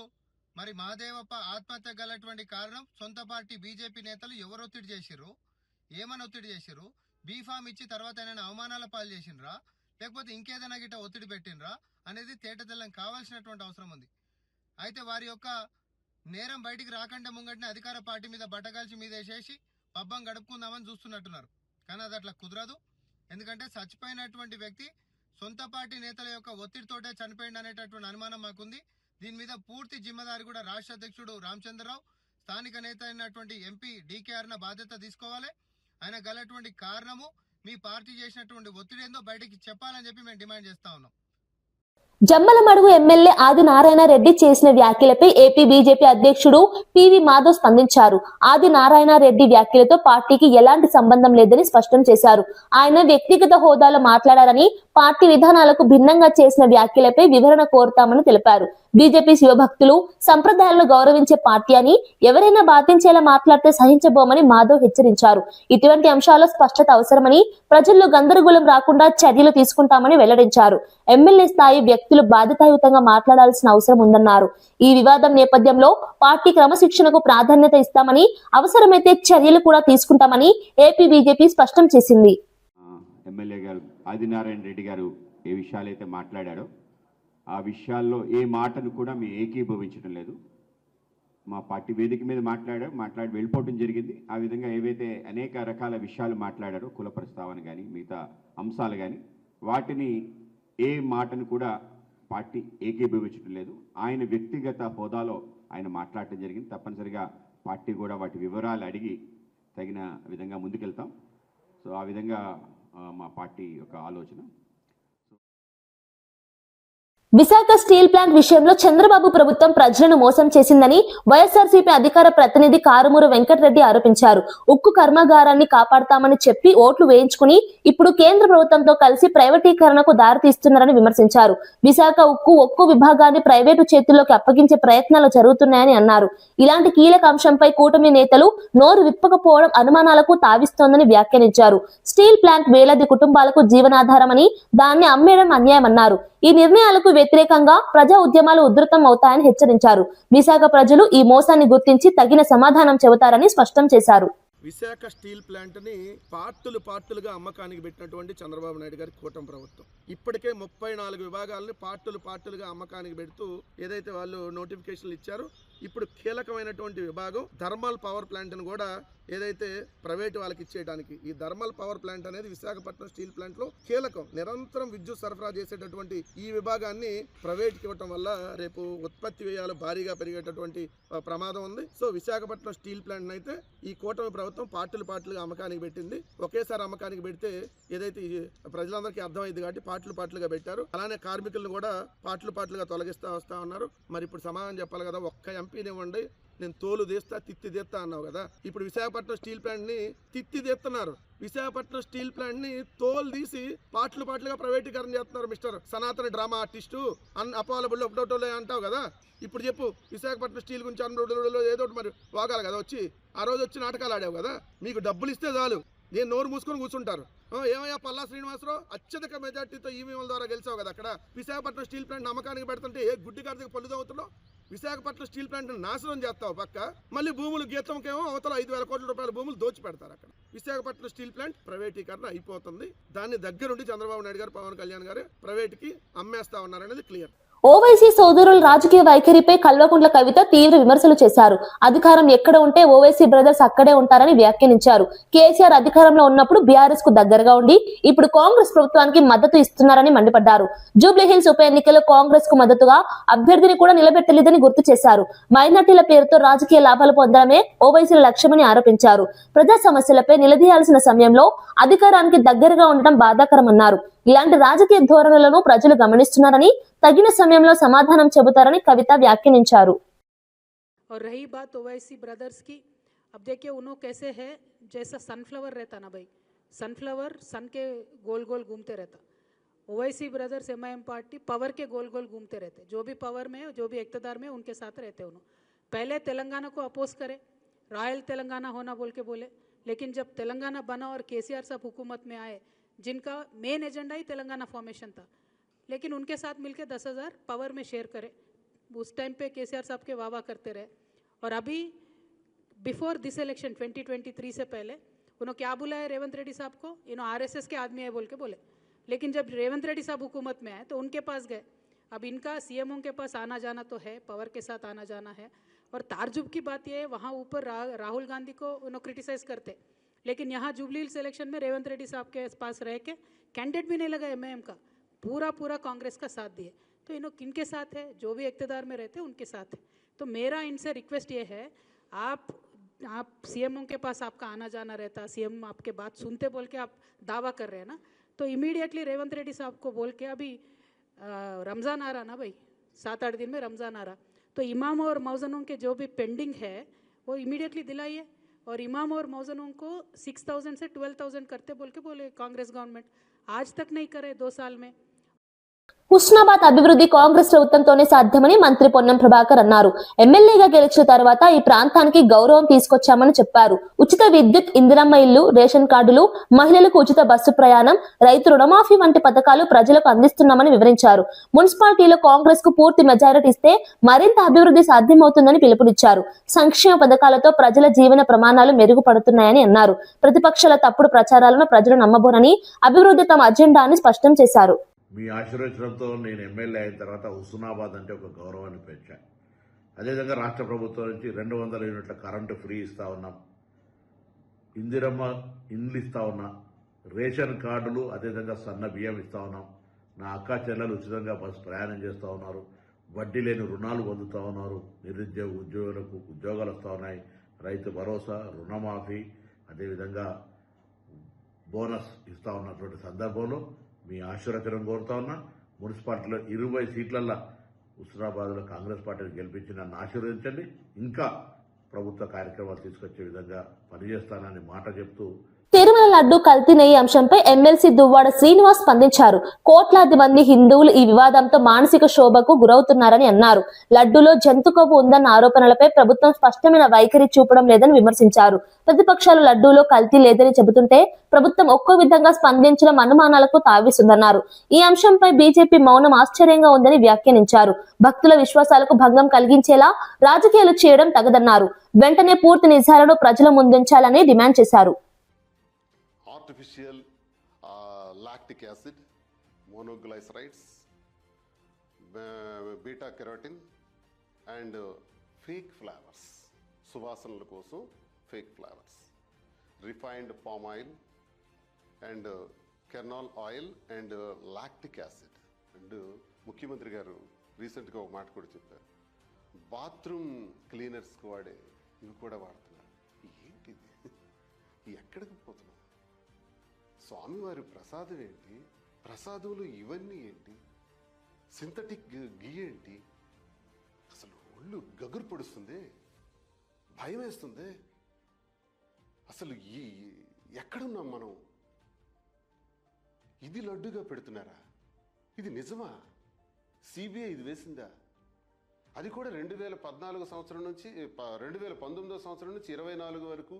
మరి మహాదేవప్ప ఆత్మహత్య గలటువంటి కారణం సొంత పార్టీ బీజేపీ నేతలు ఎవరు ఒత్తిడి చేసిర్రు, ఏమని ఒత్తిడి చేసిర్రు, బీఫామ్ ఇచ్చి తర్వాత ఏమైనా అవమానాల పాలు చేసినరా, లేకపోతే ఇంకేదైనా గిట్ట ఒత్తిడి పెట్టినరా అనేది తేటతెల్లం కావాల్సినటువంటి అవసరం ఉంది. అయితే వారి యొక్క నేరం బయటికి రాకుండా ముంగటిని అధికార పార్టీ మీద బట్టగాల్చి మీద వేసేసి పబ్బం గడుపుకుందామని చూస్తున్నట్టున్నారు. కానీ అది అట్లా కుదరదు. ఎందుకంటే చచ్చిపోయినటువంటి వ్యక్తి సొంత పార్టీ నేతల యొక్క ఒత్తిడితోటే చనిపోయింది అనేటటువంటి అనుమానం మాకుంది. దీని మీద పూర్తి జిమ్మదారి కూడా రాష్ట్ర అధ్యక్షుడు రామచంద్రరావు, స్థానిక నేత అయినటువంటి ఎంపీ డీకే అరుణ బాధ్యత తీసుకోవాలి. ఆయన గలటువంటి కారణము మీ పార్టీ చేసినటువంటి ఒత్తిడి ఏందో బయటికి చెప్పాలని చెప్పి మేము డిమాండ్ చేస్తా ఉన్నాం. జమ్మలమడుగు ఎమ్మెల్యే ఆదినారాయణ రెడ్డి చేసిన వ్యాఖ్యలపై ఏపీ బీజేపీ అధ్యక్షుడు పివి మాధవ్ స్పందించారు. ఆదినారాయణ రెడ్డి వ్యాఖ్యలతో పార్టీకి ఎలాంటి సంబంధం లేదని స్పష్టం చేశారు. ఆయన వ్యక్తిగత హోదాలో మాట్లాడారని, పార్టీ విధానాలకు భిన్నంగా చేసిన వ్యాఖ్యలపై వివరణ కోరుతామని తెలిపారు. బీజేపీ శివభక్తులు, సంప్రదాయాలను గౌరవించే పార్టీ అని ఎవరైనా బాధించేలా మాట్లాడితే సహించబోమని మాధవ్ హెచ్చరించారు. ఇటువంటి అంశాల్లో స్పష్టత అవసరమని, ప్రజల్లో గందరగోళం రాకుండా చర్యలు తీసుకుంటామని వెల్లడించారు. ఎమ్మెల్యే స్థాయి వ్యక్తులు బాధ్యతాయుతంగా మాట్లాడాల్సిన అవసరం ఉందన్నారు. ఈ వివాదం నేపథ్యంలో పార్టీ క్రమశిక్షణకు ప్రాధాన్యత ఇస్తామని, అవసరమైతే చర్యలు కూడా తీసుకుంటామని ఏపీ బీజేపీ స్పష్టం చేసింది. ఎమ్మెల్యే గారు ఆదినారాయణ రెడ్డి గారు ఏ విషయాలైతే మాట్లాడారో ఆ విషయాల్లో ఏ మాటను కూడా మేము ఏకీభవించడం లేదు. మా పార్టీ వేదిక మీద మాట్లాడి వెళ్ళిపోవడం జరిగింది. ఆ విధంగా ఏవైతే అనేక రకాల విషయాలు మాట్లాడారో, కుల ప్రస్తావన కానీ మిగతా అంశాలు కానీ, వాటిని ఏ మాటను కూడా పార్టీ ఏకీభవించడం లేదు. ఆయన వ్యక్తిగత హోదాలో ఆయన మాట్లాడటం జరిగింది. తప్పనిసరిగా పార్టీ కూడా వాటి వివరాలు అడిగి తగిన విధంగా ముందుకెళ్తాం. సో ఆ విధంగా మా పార్టీ యొక్క ఆలోచన. విశాఖ స్టీల్ ప్లాంట్ విషయంలో చంద్రబాబు ప్రభుత్వం ప్రజలను మోసం చేసిందని వైఎస్ఆర్సీపీ అధికార ప్రతినిధి కారుమూరు వెంకటరెడ్డి ఆరోపించారు. ఉక్కు కర్మాగారాన్ని కాపాడతామని చెప్పి ఓట్లు వేయించుకుని ఇప్పుడు కేంద్ర ప్రభుత్వంతో కలిసి ప్రైవేటీకరణకు దారితీస్తున్నారని విమర్శించారు. విశాఖ ఒక్కు విభాగాన్ని ప్రైవేటు చేతుల్లోకి అప్పగించే ప్రయత్నాలు జరుగుతున్నాయని అన్నారు. ఇలాంటి కీలక అంశంపై కూటమి నేతలు నోరు విప్పకపోవడం అనుమానాలకు తావిస్తోందని వ్యాఖ్యానించారు. స్టీల్ ప్లాంట్ వేలాది కుటుంబాలకు జీవనాధారమని, దాన్ని అమ్మేయడం అన్యాయమన్నారు. ఈ నిర్ణయాలకు వ్యతిరేకంగా ప్రజా ఉద్యమాలు ఉధృతం అవుతాయని హెచ్చరించారు. విశాఖ ప్రజలు ఈ మోసాన్ని గుర్తించి తగిన సమాధానం చెబుతారని స్పష్టం చేశారు. విశాఖ స్టీల్ ప్లాంట్ని పార్టులుగా అమ్మకానికి పెట్టినటువంటి చంద్రబాబు నాయుడు గారి కూటమి ప్రభుత్వం ఇప్పటికే 34 విభాగాలని పార్టులుగా అమ్మకానికి పెడుతూ ఏదైతే వాళ్ళు నోటిఫికేషన్లు ఇచ్చారో, ఇప్పుడు కీలకమైనటువంటి విభాగం థర్మల్ పవర్ ప్లాంట్ను కూడా ఏదైతే ప్రైవేట్ వాళ్ళకి ఇచ్చేయడానికి. ఈ థర్మల్ పవర్ ప్లాంట్ అనేది విశాఖపట్నం స్టీల్ ప్లాంట్లో కీలకం. నిరంతరం విద్యుత్ సరఫరా చేసేటటువంటి ఈ విభాగాన్ని ప్రైవేట్కి ఇవ్వటం వల్ల రేపు ఉత్పత్తి వ్యయాలు భారీగా పెరిగేటటువంటి ప్రమాదం ఉంది. సో విశాఖపట్నం స్టీల్ ప్లాంట్ అయితే ఈ కూటమి ప్రభుత్వం పార్టీలుగా అమ్మకానికి పెట్టింది. ఒకేసారి అమ్మకానికి పెడితే ఏదైతే ప్రజలందరికీ అర్థమైంది కాబట్టి పార్టీలుగా పెట్టారు. అలానే కార్మికులను కూడా పార్టీలుగా తొలగిస్తా వస్తా ఉన్నారు. మరి ఇప్పుడు సమాధానం చెప్పాలి కదా, ఒక్క ఎంపీని ఇవ్వండి, నేను తోలు తీస్తా తిత్తి తీస్తా అన్నావు కదా. ఇప్పుడు విశాఖపట్నం స్టీల్ ప్లాంట్ని తిత్తి తీస్తున్నారు. విశాఖపట్నం స్టీల్ ప్లాంట్ని తోలు తీసి పార్టీలుగా ప్రైవేటీకరణ చేస్తున్నారు. మిస్టర్ సనాతన డ్రామా ఆర్టిస్టు అన్అపాలబుల్ ఒకటోటోలే అంటావు కదా. ఇప్పుడు చెప్పు, విశాఖపట్నం స్టీల్ గురించి ఏదో ఒకటి మరి వాగాలి కదా. వచ్చి ఆ రోజు వచ్చి నాటకాలు ఆడావు కదా. మీకు డబ్బులు ఇస్తే చాలు, నేను నోరు మూసుకొని కూర్చుంటారు. ఏమయ్యా పల్లా శ్రీనివాసరావు అత్యధిక మెజార్టీతో ఈవీఎంల ద్వారా గెలిచావు కదా. అక్కడ విశాఖపట్నం స్టీల్ ప్లాంట్ అమ్మకానికి పెడుతుంటే ఏ గుడ్డి గారికి పళ్ళుదవుతున్నావు. విశాఖపట్నం స్టీల్ ప్లాంట్ నాశనం చేస్తావు పక్క, మళ్ళీ భూములు గీతంకేమో అవతల 5,000 కోట్ల రూపాయల భూములు దోచి పెడతారు. అక్కడ విశాఖపట్నం స్టీల్ ప్లాంట్ ప్రైవేటీకరణ అయిపోతుంది. దాన్ని దగ్గరుండి చంద్రబాబు నాయుడు గారు, పవన్ కళ్యాణ్ గారు ప్రైవేట్కి అమ్మేస్తా ఉన్నారనేది క్లియర్. ఓవైసీ సోదరుల రాజకీయ వైఖరిపై కల్వకుంట్ల కవిత తీవ్ర విమర్శలు చేశారు. అధికారం ఎక్కడ ఉంటే ఓవైసీ బ్రదర్స్ అక్కడే ఉంటారని వ్యాఖ్యానించారు. కేసీఆర్ అధికారంలో ఉన్నప్పుడు బీఆర్ఎస్ కు దగ్గరగా ఉండి ఇప్పుడు కాంగ్రెస్ ప్రభుత్వానికి మద్దతు ఇస్తున్నారని మండిపడ్డారు. జూబ్లీహిల్స్ ఉప ఎన్నికల్లో కాంగ్రెస్ కు మద్దతుగా అభ్యర్థిని కూడా నిలబెట్టలేదని గుర్తు చేశారు. మైనార్టీల పేరుతో రాజకీయ లాభాలు పొందడమే ఓవైసీల లక్ష్యమని ఆరోపించారు. ప్రజా సమస్యలపై నిలదీయాల్సిన సమయంలో అధికారానికి దగ్గరగా ఉండడం బాధాకరమన్నారు. ఇలాంటి రాజకీయ ధోరణులను ప్రజలు గమనిస్తున్నారని, తగిన సమయంలో సమాధానం చెబుతారని కవిత వ్యాఖ్యానించారు. और रही बात ओवैसी ब्रदर्स की, अब देखिए उन्होंने कैसे है, जैसा सनफ्लावर रहता ना भाई, सनफ्लावर सन के गोल गोल घूमते रहता. Owaisi brothers MIM party power के गोल गोल घूमते रहते. जो भी पावर में है, जो भी इक़्तिदार में है, उनके साथ रहते उन्होंने. पहले तेलंगाना को अपोज करे, रॉयल तेलंगाना होना बोल के बोले, लेकिन जब तेलंगाना बना और केसीआर साहब हुकूमत में आए, जिनका मेन एजेंडा ही तेलंगाना फॉर्मेशन था, लेकिन उनके साथ मिलकर 10,000 पावर में शेयर करे. उस टाइम पे केसीआर साहब के वाह करते रहे. और अभी बिफोर दिस इलेक्शन 2023 से पहले उन्होंने क्या बोला है रेवंत रेड्डी साहब को, इन्होंने आरएसएस के आदमी है बोल के बोले. लेकिन जब रेवंत रेड्डी साहब हुकूमत में आए तो उनके पास गए. अब इनका सीएमओ के पास आना जाना तो है, पावर के साथ आना जाना है. और तारजुब की बात यह है, वहाँ ऊपर राहुल गांधी को उन्होंने क्रिटिसाइज करते, लेकिन यहाँ जुबली हिल्स इलेक्शन में रेवंत रेड्डी साहब के पास रह के कैंडिडेट भी नहीं लगा एमआईएम का, पूरा कांग्रेस का साथ दिए. तो इन्हों किनके साथ है, जो भी इक़्तिदार में रहते हैं उनके साथ है. तो मेरा इनसे रिक्वेस्ट ये है, आप सीएमओ के पास आपका आना जाना रहता, सीएम आपके बात सुनते बोल के आप दावा कर रहे हैं ना, तो इमीडिएटली रेवंत रेड्डी साहब को बोल के, अभी रमज़ान आ रहा ना भाई, 7-8 दिन में रमज़ान आ रहा, तो इमाम और मौज़नों के जो भी पेंडिंग है वो इमीडिएटली दिलाइए. और इमाम और मौज़नों को 6,000 से 12,000 करते बोल के बोले कांग्रेस गवर्नमेंट, आज तक नहीं करे 2 साल में. హుస్నాబాద్ అభివృద్ధి కాంగ్రెస్ ప్రభుత్వంతోనే సాధ్యమని మంత్రి పొన్నం ప్రభాకర్ అన్నారు. ఎమ్మెల్యేగా గెలిచిన తర్వాత ఈ ప్రాంతానికి గౌరవం తీసుకొచ్చామని చెప్పారు. ఉచిత విద్యుత్, ఇందిరమ్మ ఇల్లు, రేషన్ కార్డులు, మహిళలకు ఉచిత బస్సు ప్రయాణం, రైతు రుణమాఫీ వంటి పథకాలు ప్రజలకు అందిస్తున్నామని వివరించారు. మున్సిపాలిటీలో కాంగ్రెస్ కు పూర్తి మెజారిటీ ఇస్తే మరింత అభివృద్ధి సాధ్యమవుతుందని పిలుపునిచ్చారు. సంక్షేమ పథకాలతో ప్రజల జీవన ప్రమాణాలు మెరుగుపడుతున్నాయని అన్నారు. ప్రతిపక్షాల తప్పుడు ప్రచారాలను ప్రజలు నమ్మబోరని, అభివృద్ధి తమ అజెండా అని స్పష్టం చేశారు. మీ ఆశీర్వచనంతో నేను ఎమ్మెల్యే అయిన తర్వాత హుస్నాబాద్ అంటే ఒక గౌరవాన్ని పెంచాను. అదేవిధంగా రాష్ట్ర ప్రభుత్వం నుంచి 200 యూనిట్ల కరెంటు ఫ్రీ ఇస్తా ఉన్నాం, ఇందిరమ్మ ఇండ్లు ఇస్తా ఉన్నా, రేషన్ కార్డులు, అదేవిధంగా సన్న బియ్యం ఇస్తా ఉన్నాం. నా అక్క చెల్లెలు ఉచితంగా బస్సు ప్రయాణం చేస్తూ ఉన్నారు, వడ్డీ లేని రుణాలు పొందుతూ ఉన్నారు, నిరుద్యోగ ఉద్యోగులకు ఉద్యోగాలు వస్తూ ఉన్నాయి, రైతు భరోసా, రుణమాఫీ, అదేవిధంగా బోనస్ ఇస్తూ ఉన్నటువంటి సందర్భంలో మీ ఆశీర్వచనం కోరుతా ఉన్నా. మున్సిపాలిటీలో 20 సీట్లల్లో హుస్నాబాద్లో కాంగ్రెస్ పార్టీని గెలిపించి నన్ను ఆశీర్వదించండి. ఇంకా ప్రభుత్వ కార్యక్రమాలు తీసుకొచ్చే విధంగా పనిచేస్తానని మాట చెప్తూ, తిరుమల లడ్డు కల్తీ నెయ్యి అంశంపై ఎమ్మెల్సీ దువ్వాడ శ్రీనివాస్ స్పందించారు. కోట్లాది మంది హిందువులు ఈ వివాదంతో మానసిక శోభకు గురవుతున్నారని అన్నారు. లడ్డూలో జంతు కొవ్వు ఉందన్న ఆరోపణలపై ప్రభుత్వం స్పష్టమైన వైఖరి చూపడం లేదని విమర్శించారు. ప్రతిపక్షాలు లడ్డూలో కల్తీ లేదని చెబుతుంటే ప్రభుత్వం ఒక్కో విధంగా స్పందించడం అనుమానాలకు తావిస్తుందన్నారు. ఈ అంశంపై బీజేపీ మౌనం ఆశ్చర్యంగా ఉందని వ్యాఖ్యానించారు. భక్తుల విశ్వాసాలకు భంగం కలిగించేలా రాజకీయాలు చేయడం తగదన్నారు. వెంటనే పూర్తి నిజాలను ప్రజల ముందుంచాలని డిమాండ్ చేశారు. Artificial lactic acid, monoglycerides, beta carotene and fake flavors, సువాసనల కోసం fake flavours. refined palm oil, and kernel oil, and lactic acid. And ముఖ్యమంత్రి గారు రీసెంట్గా ఒక మాట కూడా చెప్పారు, బాత్రూమ్ క్లీనర్స్కి వాడే ఇవి కూడా వాడుతున్నారు. ఏంటిది? ఎక్కడికి పోతున్నాం? స్వామివారి ప్రసాదం ఏంటి? ప్రసాదంలో ఇవన్నీ ఏంటి? సింథటిక్ గీ ఏంటి? అసలు ఒళ్ళు గగురు పొడుస్తుంది, భయం వేస్తుంది. అసలు ఎక్కడున్నాం మనం? ఇది లడ్డుగా పెడుతున్నారా? ఇది నిజమా? సిబిఐ ఇది వేసిందా? అది కూడా 2014 సంవత్సరం నుంచి 2019 సంవత్సరం నుంచి 24 వరకు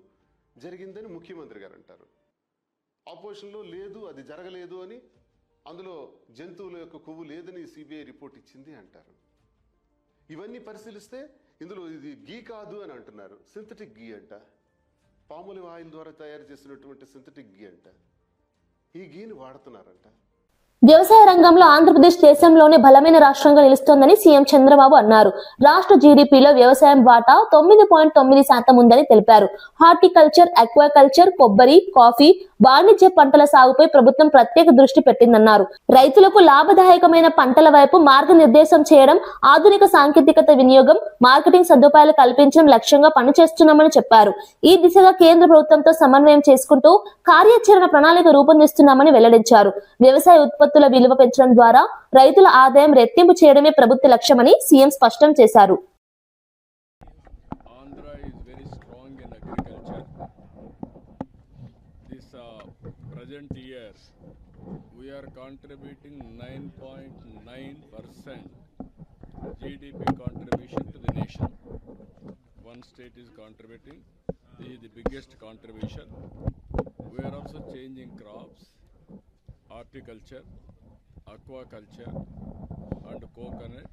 జరిగిందని ముఖ్యమంత్రి గారు అంటారు. ఆపోజిషన్లో లేదు, అది జరగలేదు అని, అందులో జంతువుల యొక్క కొవ్వు లేదని సిబిఐ రిపోర్ట్ ఇచ్చింది అంటారు. ఇవన్నీ పరిశీలిస్తే ఇందులో ఇది గీ కాదు అని అంటున్నారు, సింథటిక్ గీ అంట. పాముల ఆయిల్ ద్వారా తయారు చేసినటువంటి సింథటిక్ గీ అంట. ఈ గీని వాడుతున్నారంట. వ్యవసాయ రంగంలో ఆంధ్రప్రదేశ్ దేశంలోనే బలమైన రాష్ట్రంగా నిలుస్తోందని సీఎం చంద్రబాబు అన్నారు. రాష్ట్ర జీడీపీలో వ్యవసాయం వాటా 9.9% ఉందని తెలిపారు. హార్టికల్చర్, అక్వాకల్చర్, కొబ్బరి, కాఫీ, వాణిజ్య పంటల సాగుపై ప్రభుత్వం ప్రత్యేక దృష్టి పెట్టిందన్నారు. రైతులకు లాభదాయకమైన పంటల వైపు మార్గనిర్దేశం చేయడం, ఆధునిక సాంకేతికత వినియోగం, మార్కెటింగ్ సదుపాయాలు కల్పించడం లక్ష్యంగా పనిచేస్తున్నామని చెప్పారు. ఈ దిశగా కేంద్ర ప్రభుత్వంతో సమన్వయం చేసుకుంటూ కార్యాచరణ ప్రణాళిక రూపొందిస్తున్నామని వెల్లడించారు. వ్యవసాయ ఉత్పత్తుల విలువ పెంచడం ద్వారా రైతుల ఆదాయం రెట్టింపు చేయడమే ప్రభుత్వ లక్ష్యమని సీఎం స్పష్టం చేశారు. Present year, we are contributing 9.9% GDP contribution to the nation. One state is contributing. This is the biggest contribution. We are also changing crops, horticulture, aquaculture, and coconut,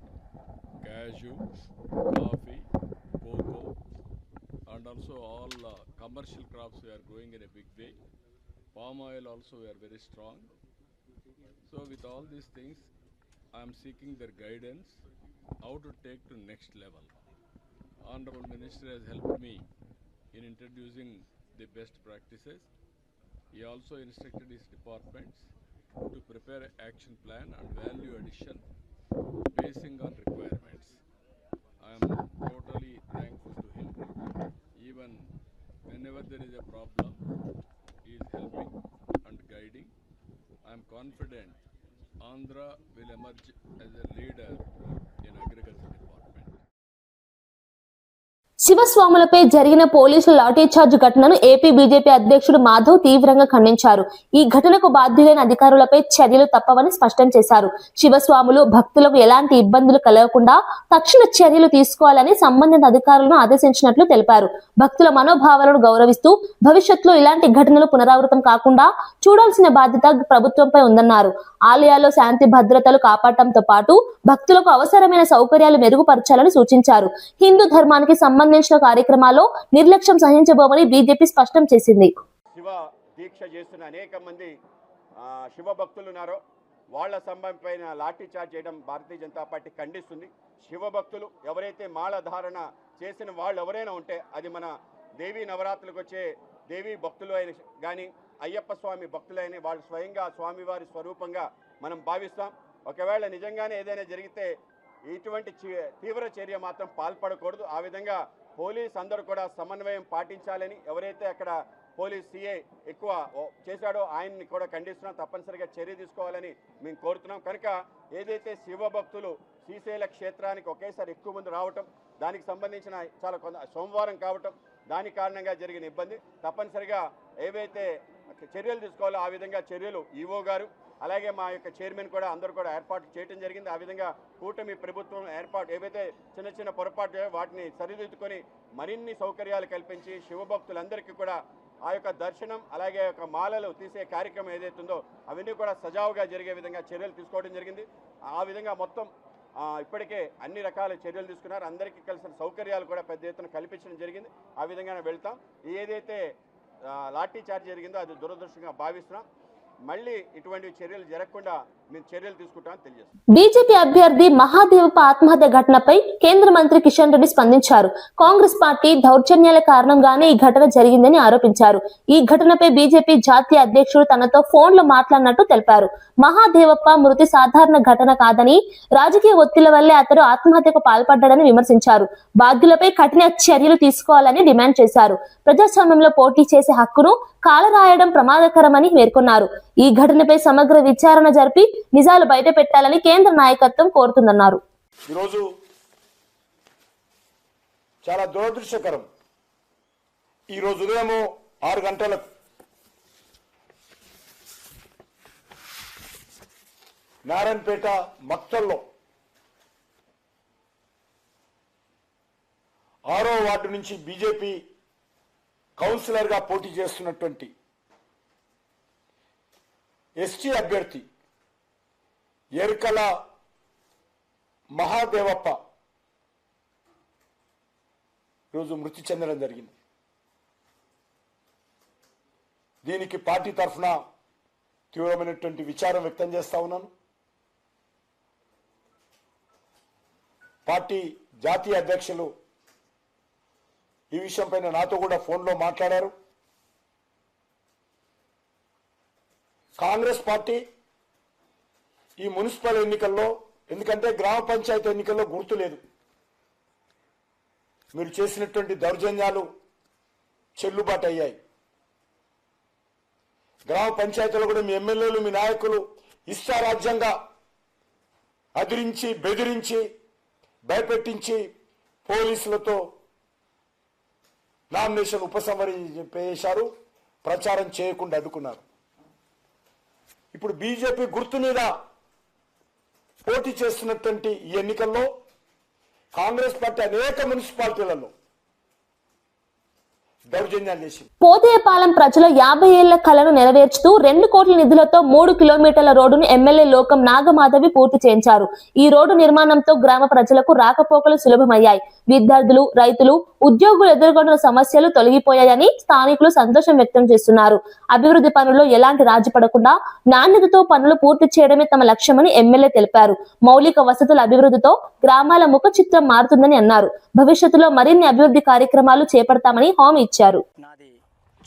cashew, coffee, cocoa, and also all commercial crops we are growing in a big way. Palm oil also we are very strong. So with all these things, I am seeking their guidance how to take to next level. Honorable Minister has helped me in introducing the best practices. He also instructed his departments to prepare an action plan and value addition basing on requirements. I am totally thankful to him. Even whenever there is a problem, he is helping and guiding. I am confident Andhra will emerge as a leader in agriculture department. శివస్వాములపై జరిగిన పోలీసుల లాఠీచార్జ్ ఘటనను ఏపీ బీజేపీ అధ్యక్షుడు మాధవ్ తీవ్రంగా ఖండించారు. ఈ ఘటనకు బాధ్యులైన అధికారులపై చర్యలు తప్పవని స్పష్టం చేశారు. శివస్వాములు భక్తులకు ఎలాంటి ఇబ్బందులు కలగకుండా తక్షణ చర్యలు తీసుకోవాలని సంబంధిత అధికారులను ఆదేశించినట్లు తెలిపారు. భక్తుల మనోభావాలను గౌరవిస్తూ భవిష్యత్తులో ఇలాంటి ఘటనలు పునరావృతం కాకుండా చూడాల్సిన బాధ్యత ప్రభుత్వంపై ఉందన్నారు. ఆలయాల్లో శాంతి భద్రతలు కాపాడటంతో పాటు భక్తులకు అవసరమైన సౌకర్యాలు మెరుగుపరచాలని సూచించారు. హిందూ ధర్మానికి సంబంధించిన కార్యక్రమాల్లో నిర్లక్ష్యం సహించబోమని బీజేపీ స్పష్టం చేసింది. శివ దీక్ష చేస్తున్న అనేక మంది శివ భక్తులు ఉన్నారో వాళ్ళ సంబంధమైన లాఠీ చార్జ్ చేయడం భారతీయ జనతా పార్టీ ఖండిస్తుంది. శివ భక్తులు ఎవరైతే మాల ధారణ చేసిన వాళ్ళు ఎవరైనా ఉంటే అది మన దేవీ నవరాత్రులకు వచ్చే దేవీ భక్తులు అయిన కానీ అయ్యప్ప స్వామి భక్తులైన వాళ్ళు స్వయంగా స్వామివారి స్వరూపంగా మనం భావిస్తాం. ఒకవేళ నిజంగానే ఏదైనా జరిగితే ఇటువంటి తీవ్ర చర్య మాత్రం పాల్పడకూడదు. ఆ విధంగా పోలీస్ అందరూ కూడా సమన్వయం పాటించాలని, ఎవరైతే అక్కడ పోలీస్ సిఐ ఎక్కువ చేశాడో ఆయన్ని కూడా ఖండిస్తున్నాం. తప్పనిసరిగా చర్య తీసుకోవాలని మేము కోరుతున్నాం. కనుక ఏదైతే శివ భక్తులు శ్రీశైల క్షేత్రానికి ఒకేసారి ఎక్కువ మంది రావటం, దానికి సంబంధించిన చాలా సోమవారం కావటం, దాని కారణంగా జరిగిన ఇబ్బంది తప్పనిసరిగా ఏవైతే చర్యలు తీసుకోవాలో ఆ విధంగా చర్యలు ఈవో గారు అలాగే మా యొక్క చైర్మన్ కూడా అందరూ కూడా ఏర్పాటు చేయడం జరిగింది. ఆ విధంగా కూటమి ప్రభుత్వం ఏర్పాటు ఏవైతే చిన్న చిన్న పొరపాటు వాటిని సరిదిద్దుకొని మరిన్ని సౌకర్యాలు కల్పించి శివభక్తులందరికీ కూడా ఆ యొక్క దర్శనం అలాగే యొక్క మాలలు తీసే కార్యక్రమం ఏదైతుందో అవన్నీ కూడా సజావుగా జరిగే విధంగా చర్యలు తీసుకోవడం జరిగింది. ఆ విధంగా మొత్తం ఇప్పటికే అన్ని రకాల చర్యలు తీసుకున్నారు. అందరికీ కలిసిన సౌకర్యాలు కూడా పెద్ద ఎత్తున కల్పించడం జరిగింది. ఆ విధంగానే వెళ్తాం. ఏదైతే లాఠీ చార్జ్ జరిగిందో అది దురదృష్టంగా భావిస్తున్నాం. మళ్ళీ ఇటువంటి చర్యలు జరగకుండా మేము చర్యలు తీసుకుంటామని తెలియజేస్తాం. బీజేపీ అభ్యర్థి మహాదేవప్ప ఆత్మహత్య ఘటనపై కేంద్ర మంత్రి కిషన్ రెడ్డి స్పందించారు. కాంగ్రెస్ పార్టీ దౌర్జన్యాల కారణంగానే ఈ ఘటన జరిగిందని ఆరోపించారు. ఈ ఘటనపై బీజేపీ జాతీయ అధ్యక్షుడు తనతో ఫోన్లో మాట్లాడినట్టు తెలిపారు. మహాదేవప్ప మృతి సాధారణ ఘటన కాదని, రాజకీయ ఒత్తిళ్ల వల్లే అతడు ఆత్మహత్యకు పాల్పడ్డాడని విమర్శించారు. బాధ్యులపై కఠిన చర్యలు తీసుకోవాలని డిమాండ్ చేశారు. ప్రజాస్వామ్యంలో పోటీ చేసే హక్కును కాలరాయడం ప్రమాదకరమని పేర్కొన్నారు. ఈ ఘటనపై సమగ్ర విచారణ జరిపి నిజాలు బయట పెట్టాలని కేంద్ర నాయకత్వం కోరుతుందన్నారు. ఈరోజు చాలా దురదృష్టకరం. ఈరోజు ఉదయం 6 గంటలకు నారాయణపేట మక్తల్లో 6వ వార్డు నుంచి బీజేపీ కౌన్సిలర్గా పోటీ చేస్తున్నటువంటి ఎస్టీ అభ్యర్థి ఎరుకల మహాదేవప్ప ఈరోజు మృతి చెందడం జరిగింది. దీనికి పార్టీ తరఫున తీవ్రమైనటువంటి విచారం వ్యక్తం చేస్తా ఉన్నాను. పార్టీ జాతీయ అధ్యక్షులు ఈ విషయం పైన నాతో కూడా ఫోన్లో మాట్లాడారు. కాంగ్రెస్ పార్టీ ఈ మున్సిపల్ ఎన్నికల్లో, ఎందుకంటే గ్రామ పంచాయతీ ఎన్నికల్లో గుర్తు లేదు, మీరు చేసినటువంటి దౌర్జన్యాలు చెల్లుబాటు అయ్యాయి. గ్రామ పంచాయతీలో కూడా మీ ఎమ్మెల్యేలు, మీ నాయకులు ఇష్టారాజ్యంగా అదిరించి, బెదిరించి, భయపెట్టించి పోలీసులతో నామినేషన్ ఉపసంహరించేశారు, ప్రచారం చేయకుండా అడ్డుకున్నారు. ఇప్పుడు బీజేపీ గుర్తు మీద పోటీ చేస్తున్నటువంటి ఈ ఎన్నికల్లో కాంగ్రెస్ పార్టీ అనేక మున్సిపాలిటీలలో దౌర్జన్యాలు చేసింది. పోతేపాలెం ప్రజల 50 ఏళ్ల కలను నెరవేర్చుతూ 2 కోట్ల నిధులతో 3 కిలోమీటర్ల రోడ్డును ఎమ్మెల్యే లోకం నాగమాధవి పూర్తి చేయించారు. ఈ రోడ్డు నిర్మాణంతో గ్రామ ప్రజలకు రాకపోకలు సులభమయ్యాయి. విద్యార్థులు, రైతులు, ఉద్యోగులు ఎదుర్కొంటున్న సమస్యలు తొలగిపోయాయని స్థానికులు సంతోషం వ్యక్తం చేస్తున్నారు. అభివృద్ధి పనుల్లో ఎలాంటి రాజీ పడకుండా నాణ్యతతో పనులు పూర్తి చేయడమే తమ లక్ష్యమని ఎమ్మెల్యే తెలిపారు. మౌలిక వసతుల అభివృద్ధితో గ్రామాల ముఖ చిత్రం మారుతుందని అన్నారు. భవిష్యత్తులో మరిన్ని అభివృద్ధి కార్యక్రమాలు చేపడతామని హామీ ఇచ్చారు. నాది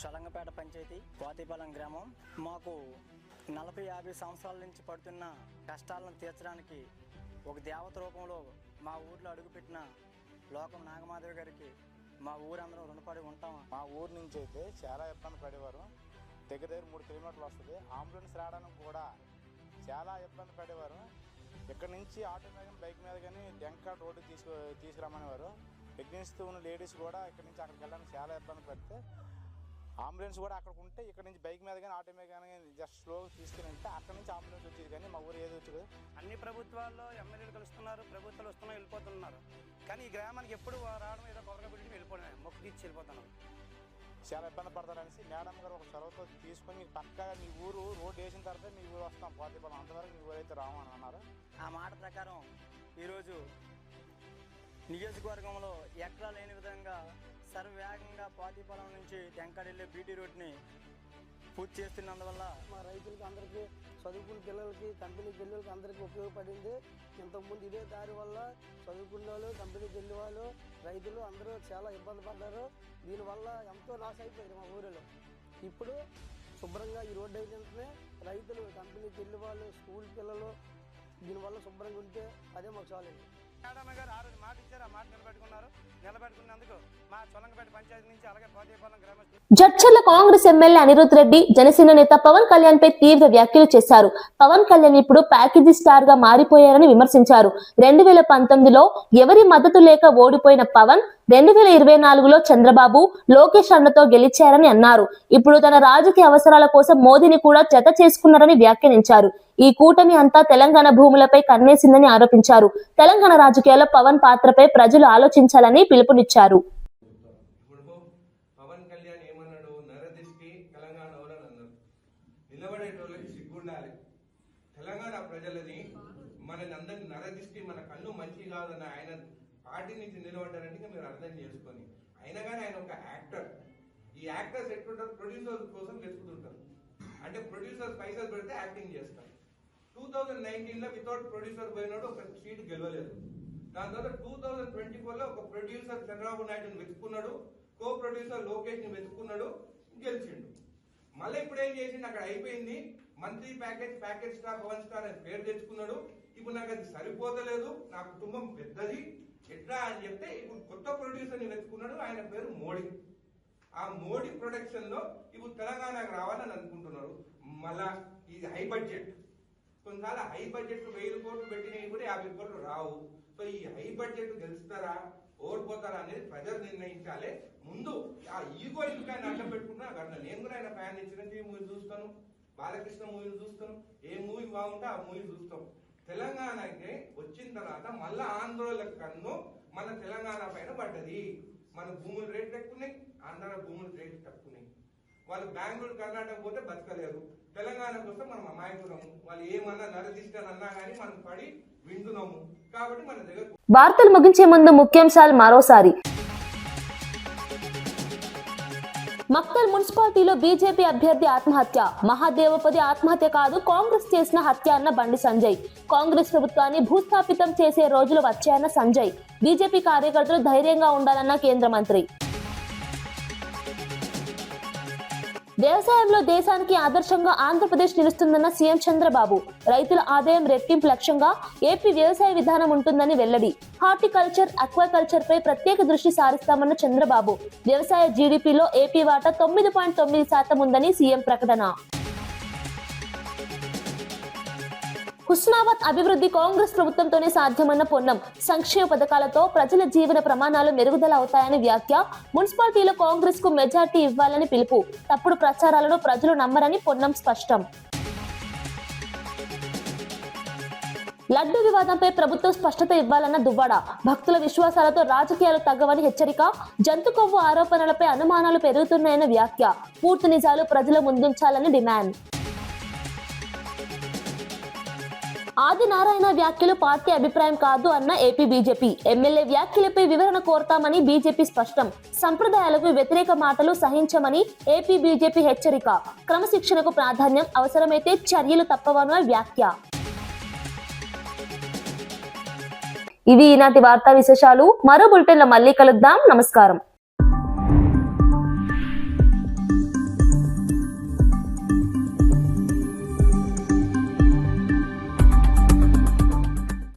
చలంగపేట పంచాయతీ పోతేపాలెం గ్రామం. మాకు 40-50 సంవత్సరాల నుంచి పడుతున్న కష్టాలను తీర్చడానికి ఒక దేవత రూపంలో మా ఊర్లో అడుగుపెట్టిన లోకం నాగమాధవి గారికి మా ఊరందరం రుణపడి ఉంటాం. మా ఊరు నుంచి అయితే చాలా ఇబ్బంది పడేవారు. దగ్గర 3 కిలోమీటర్లు వస్తుంది. అంబులెన్స్ రావడానికి కూడా చాలా ఇబ్బంది పడేవారు. ఇక్కడ నుంచి ఆటో మీద కానీ, బైక్ మీద కానీ డెంకా రోడ్డు తీసుకురమ్మనేవారు. ప్రెగ్నెన్సీతో ఉన్న లేడీస్ కూడా ఇక్కడ నుంచి అక్కడికి వెళ్ళడానికి చాలా ఇబ్బంది పడితే అంబులెన్స్ కూడా అక్కడ ఉంటే ఇక్కడ నుంచి బైక్ మీద కానీ, ఆటో మీద కానీ జస్ట్ స్లోగా తీసుకుని వెళ్తే అక్కడ నుంచి అంబులెన్స్ వచ్చేది. కానీ మా ఊరు ఏది వచ్చేది. అన్ని ప్రభుత్వాల్లో ఎమ్మెల్యేలు కలుస్తున్నారు, ప్రభుత్వాలు వస్తున్నారు, వెళ్ళిపోతున్నారు. కానీ ఈ గ్రామానికి ఎప్పుడు రావడం ఏదో కొత్తగా పెట్టి వెళ్ళిపోవడమే, మొక్కు తీర్చి వెళ్ళిపోతున్నారు. చాలా ఇబ్బంది పడతారనేసి మేడం గారు ఒక చొరవతో తీసుకొని మీకు పక్కగా మీ ఊరు రోడ్డు వేసిన తర్వాత మీ ఊరు వస్తాం పోతేపాలెం, అంతవరకు మీ ఊరైతే రాము అని అన్నారు. ఆ మాట ప్రకారం ఈరోజు నియోజకవర్గంలో ఎక్కడా లేని విధంగా సర్వవేగంగా పోతేపాలెం నుంచి టెంకాడెళ్ళే బీటీ రోడ్ని పూర్తి చేస్తున్నందువల్ల మా రైతులకి అందరికీ, చదువుకున్న పిల్లలకి, కంపెనీ పిల్లలకి అందరికీ ఉపయోగపడింది. ఇంతకుముందు ఇదే దారి వల్ల చదువుకున్న వాళ్ళు, కంపెనీకి వెళ్ళే వాళ్ళు, రైతులు అందరూ చాలా ఇబ్బంది పడ్డారు. దీనివల్ల ఎంతో లాస్ అయిపోయింది మా ఊరిలో. ఇప్పుడు శుభ్రంగా ఈ రోడ్డు అయితేనే రైతులు, కంపెనీకి వెళ్ళే వాళ్ళు, స్కూల్ పిల్లలు దీనివల్ల శుభ్రంగా ఉంటే అదే మాకు చాలండి. మేడం గారు ఆ రోజు మాట ఇచ్చారు, ఆ మాట నిలబెట్టుకున్నారు. నిలబెట్టుకున్నందుకు మా చొలంగపేట పంచాయతీ నుంచి అలాగే పోతేపాలెం గ్రామస్తులు. జడ్చర్ల కాంగ్రెస్ ఎమ్మెల్యే అనిరుద్ రెడ్డి జనసేన నేత పవన్ కళ్యాణ్ పై తీవ్ర వ్యాఖ్యలు చేశారు. పవన్ కళ్యాణ్ ఇప్పుడు ప్యాకేజీ స్టార్ గా మారిపోయారని విమర్శించారు. 2019లో ఎవరి మద్దతు లేక ఓడిపోయిన పవన్ 2024లో చంద్రబాబు, లోకేష్ అండతో గెలిచారని అన్నారు. ఇప్పుడు తన రాజకీయ అవసరాల కోసం మోదీని కూడా జత చేసుకున్నారని వ్యాఖ్యానించారు. ఈ కూటమి అంతా తెలంగాణ భూములపై కన్నేసిందని ఆరోపించారు. తెలంగాణ రాజకీయాల్లో పవన్ పాత్రపై ప్రజలు ఆలోచించాలని పిలుపునిచ్చారు. పవన్ కళ్యాణ్ ఏమన్నాడు? నరదిష్టి తెలంగాణ అన్నారు. నిలబడేటోళ్ళకి సిగ్గుండాలి. తెలంగాణ ప్రజలని, మనని అందరినీ నరదిష్టి, మన కన్ను మంచి కాదన్న ఆయన పార్టీ నుంచి నిలబడ్డారంటే మీరు అర్థం చేసుకొని. అయినా కానీ ఆయన ఒక యాక్టర్. ఈ యాక్టర్స్ ఎట్లుంటారు? ప్రొడ్యూసర్స్ కోసం వెతుకుతుంటారు. అంటే ప్రొడ్యూసర్స్ పైసలు పెడితే యాక్టింగ్ చేస్తారు. 2019లో వితౌట్ ప్రొడ్యూసర్ పోయినాడు, ఒక సీట్ గెలవలేదు. దాని తర్వాత 2024లో ఒక ప్రొడ్యూసర్ చంద్రబాబు నాయుడుని వెతుక్కున్నాడు, కో ప్రొడ్యూసర్ లోకేష్ ని వెతుక్కున్నాడు, గెలిచిండు. మళ్ళీ ఇప్పుడు ఏం చేసిండు, అక్కడ అయిపోయింది. మంత్లీ ప్యాకేజ్ స్టార్ 1 స్టార్ అని పేరు తెచ్చుకున్నాడు. ఇప్పుడు నాకు అది సరిపోతలేదు, నా కుటుంబం పెద్దది ఎట్లా అని చెప్తే ఇప్పుడు కొత్త ప్రొడ్యూసర్ ని వెతుకున్నాడు. ఆయన పేరు మోడీ. ఆ మోడీ ప్రొడక్షన్ లో ఇప్పుడు తెలంగాణకు రావాలని అనుకుంటున్నారు. మళ్ళా ఇది హై బడ్జెట్, కొన్నిసార్లు హై బడ్జెట్ 1000 కోట్లు పెట్టినవి కూడా 50 కోట్లు రావు. సో ఈ హై బడ్జెట్ గెలుస్తారా ఓడిపోతారా అనేది ప్రజలు నిర్ణయించాలి. ముందు ఆ ఈగో ఇంకా అడ్డం పెట్టుకున్నా అట్లా. నేను కూడా ఆయన ఫ్యాన్, చిరంజీవి మూవీ చూస్తాను, బాలకృష్ణ మూవీలు చూస్తాం, ఏ మూవీ బాగుంటే ఆ మూవీ చూస్తాం. తెలంగాణకి వచ్చిన తర్వాత మళ్ళా ఆంధ్రోల కన్ను మన తెలంగాణ పైన పడ్డది. మన భూముల రేట్లు ఎక్కున్నాయి, ఆంధ్ర భూముల రేట్లు తక్కున్నాయి. వాళ్ళు బెంగళూరు కర్ణాటక పోతే బతకలేరు. తెలంగాణకు వస్తే మనం అమాయకులము. వాళ్ళు ఏమన్నా నరదిష్టనన్నా కానీ మనం పడి వింటున్నాము. కాబట్టి మన దగ్గర వార్తలు ముగించే ముందు ముఖ్యాంశాలు మరోసారి. మక్తల్ మున్సిపాలిటీలో బీజేపీ అభ్యర్థి ఆత్మహత్య. మహాదేవపది ఆత్మహత్య కాదు, కాంగ్రెస్ చేసిన హత్య అన్న బండి సంజయ్. కాంగ్రెస్ ప్రభుత్వాన్ని భూస్థాపితం చేసే రోజులు వచ్చాయన్న సంజయ్. బీజేపీ కార్యకర్తలు ధైర్యంగా ఉండాలన్న కేంద్ర మంత్రి. వ్యవసాయంలో దేశానికి ఆదర్శంగా ఆంధ్రప్రదేశ్ నిలుస్తుందన్న సీఎం చంద్రబాబు. రైతుల ఆదాయం రెట్టింపు లక్ష్యంగా ఏపీ వ్యవసాయ విధానం ఉంటుందని వెల్లడి. హార్టికల్చర్, అక్వాకల్చర్ పై ప్రత్యేక దృష్టి సారిస్తామన్న చంద్రబాబు. వ్యవసాయ జీడీపీలో ఏపీ వాటా 9.9% ఉందని సీఎం ప్రకటన. హుస్నాబాద్ అభివృద్ధి కాంగ్రెస్ ప్రభుత్వంతోనే సాధ్యమన్న పొన్నం. సంక్షేమ పథకాలతో ప్రజల జీవన ప్రమాణాలు మెరుగుదల అవుతాయని వ్యాఖ్య. మున్సిపాలిటీలో కాంగ్రెస్ కు మెజార్టీ ఇవ్వాలని పిలుపు. తప్పుడు ప్రచారాలను ప్రజలు నమ్మరని పొన్నం స్పష్టం. లడ్డు వివాదంపై ప్రభుత్వం స్పష్టత ఇవ్వాలన్న దువ్వాడ. భక్తుల విశ్వాసాలతో రాజకీయాలు తగ్గవని హెచ్చరిక. జంతు కొవ్వు ఆరోపణలపై అనుమానాలు పెరుగుతున్నాయన్న వ్యాఖ్య. పూర్తి నిజాలు ప్రజల ముందుంచాలని డిమాండ్. ఆదినారాయణ వ్యాఖ్యలు పార్టీ అభిప్రాయం కాదు అన్న ఏపీ బీజేపీ. ఎమ్మెల్యే వ్యాఖ్యలపై వివరణ కోరతామని బీజేపీ స్పష్టం. సంప్రదాయాలకు వ్యతిరేక మాటలు సహించమని ఏపీ బీజేపీ హెచ్చరిక. క్రమశిక్షణకు ప్రాధాన్యం, అవసరమైతే చర్యలు తప్పవన్న వ్యాఖ్య. ఇవి ఈనాటి వార్తా విశేషాలు. మరో బులెటిన్లో మళ్ళీ కలుద్దాం. నమస్కారం.